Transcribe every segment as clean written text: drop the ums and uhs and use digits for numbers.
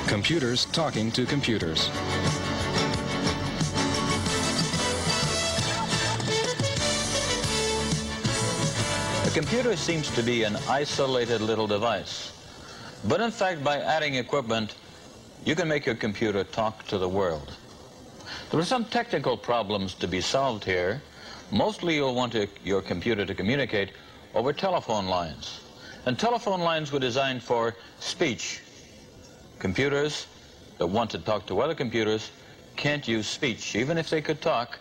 Computers talking to computers. A computer seems to be an isolated little device. But in fact, by adding equipment, you can make your computer talk to the world. There are some technical problems to be solved here. Mostly you'll want your computer to communicate over telephone lines. And telephone lines were designed for speech. Computers that want to talk to other computers can't use speech. Even if they could talk,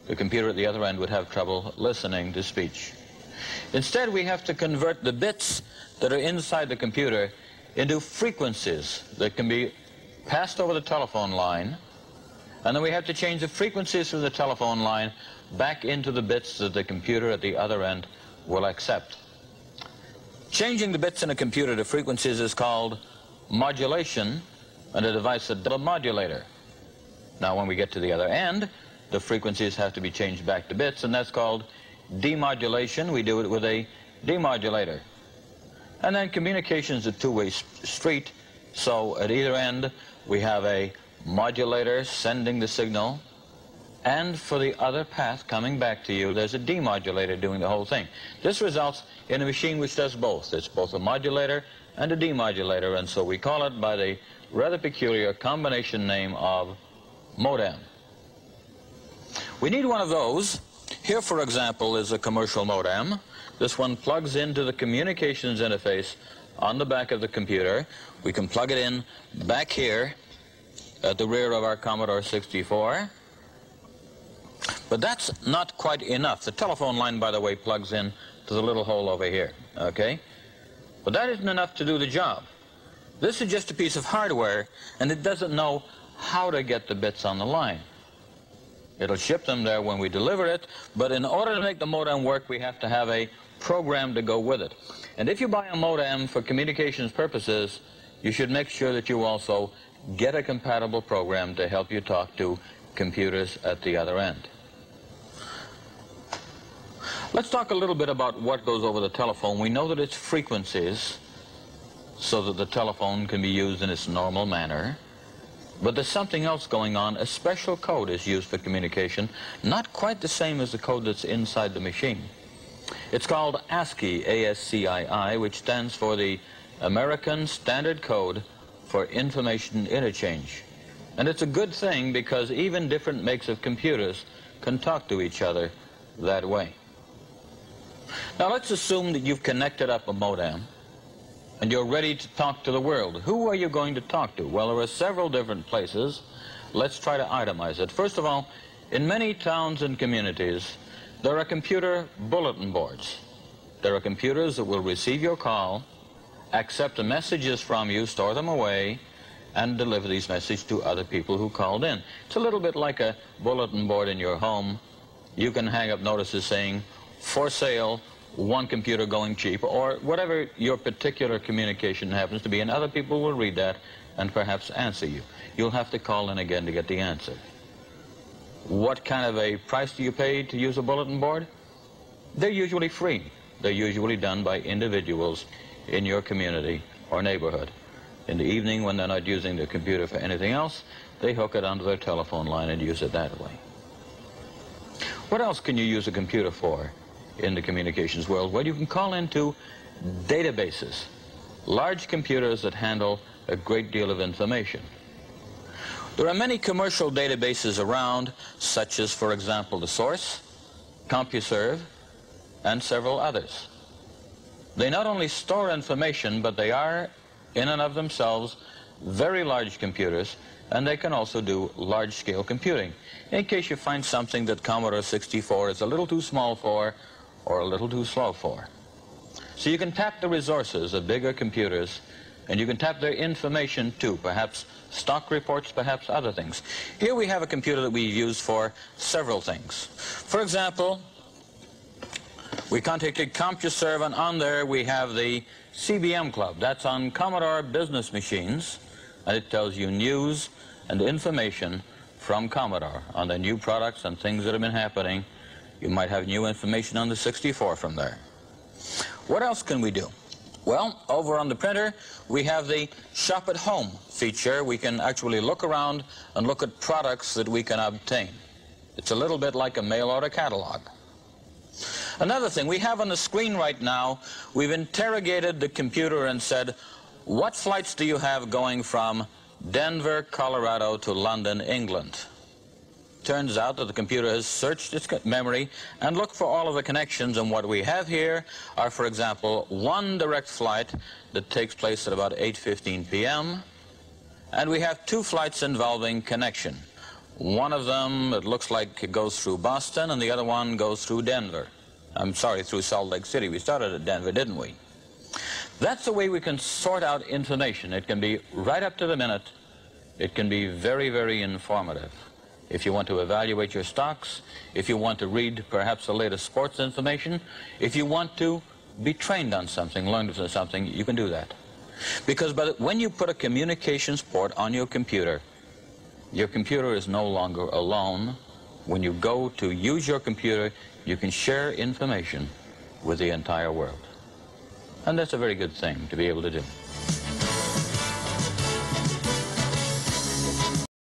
the computer at the other end would have trouble listening to speech. Instead, we have to convert the bits that are inside the computer into frequencies that can be passed over the telephone line, and then we have to change the frequencies from the telephone line back into the bits that the computer at the other end will accept. Changing the bits in a computer to frequencies is called modulation, and a device is a modulator. Now when we get to the other end, the frequencies have to be changed back to bits, and that's called demodulation. We do it with a demodulator. And then communication is a two-way street, so at either end we have a modulator sending the signal, and for the other path coming back to you, there's a demodulator doing the whole thing. This results in a machine which does both. It's both a modulator and a demodulator, and so we call it by the rather peculiar combination name of modem. We need one of those. Here, for example, is a commercial modem. This one plugs into the communications interface on the back of the computer. We can plug it in back here at the rear of our Commodore 64. But that's not quite enough. The telephone line, by the way, plugs in to the little hole over here, okay? But that isn't enough to do the job. This is just a piece of hardware, and it doesn't know how to get the bits on the line. It'll ship them there when we deliver it, but in order to make the modem work, we have to have a program to go with it. And if you buy a modem for communications purposes, you should make sure that you also get a compatible program to help you talk to computers at the other end. Let's talk a little bit about what goes over the telephone. We know that it's frequencies, so that the telephone can be used in its normal manner. But there's something else going on. A special code is used for communication, not quite the same as the code that's inside the machine. It's called ASCII, A-S-C-I-I, which stands for the American Standard Code for Information Interchange. And it's a good thing because even different makes of computers can talk to each other that way. Now let's assume that you've connected up a modem and you're ready to talk to the world. Who are you going to talk to? Well, there are several different places. Let's try to itemize it. First of all, in many towns and communities, there are computer bulletin boards. There are computers that will receive your call, accept the messages from you, store them away, and deliver these messages to other people who called in. It's a little bit like a bulletin board in your home. You can hang up notices saying, for sale, one computer going cheap, or whatever your particular communication happens to be, and other people will read that and perhaps answer you. You'll have to call in again to get the answer. What kind of a price do you pay to use a bulletin board? They're usually free. They're usually done by individuals in your community or neighborhood. In the evening, when they're not using the computer for anything else, they hook it onto their telephone line and use it that way. What else can you use a computer for in the communications world? Well, you can call into databases, large computers that handle a great deal of information. There are many commercial databases around, such as, for example, the Source, CompuServe, and several others. They not only store information, but they are, in and of themselves, very large computers, and they can also do large-scale computing, in case you find something that Commodore 64 is a little too small for or a little too slow for. So you can tap the resources of bigger computers, and you can tap their information too, perhaps stock reports, perhaps other things. Here we have a computer that we use for several things. For example, we contacted CompuServe, and on there we have the CBM Club. That's on Commodore business machines, and it tells you news and information from Commodore on the new products and things that have been happening. You might have new information on the 64 from there. What else can we do? Well, over on the printer, we have the Shop at Home feature. We can actually look around and look at products that we can obtain. It's a little bit like a mail order catalog. Another thing, we have on the screen right now, we've interrogated the computer and said, what flights do you have going from Denver, Colorado to London, England? Turns out that the computer has searched its memory and looked for all of the connections, and what we have here are, for example, one direct flight that takes place at about 8:15 p.m., and we have two flights involving connection. One of them, it looks like it goes through Boston, and the other one goes through Denver. I'm sorry, through Salt Lake City. We started at Denver, didn't we? That's the way we can sort out information. It can be right up to the minute. It can be very, very informative. If you want to evaluate your stocks, if you want to read perhaps the latest sports information, if you want to be trained on something, learn something, you can do that. Because when you put a communications port on your computer is no longer alone. When you go to use your computer, you can share information with the entire world. And that's a very good thing to be able to do.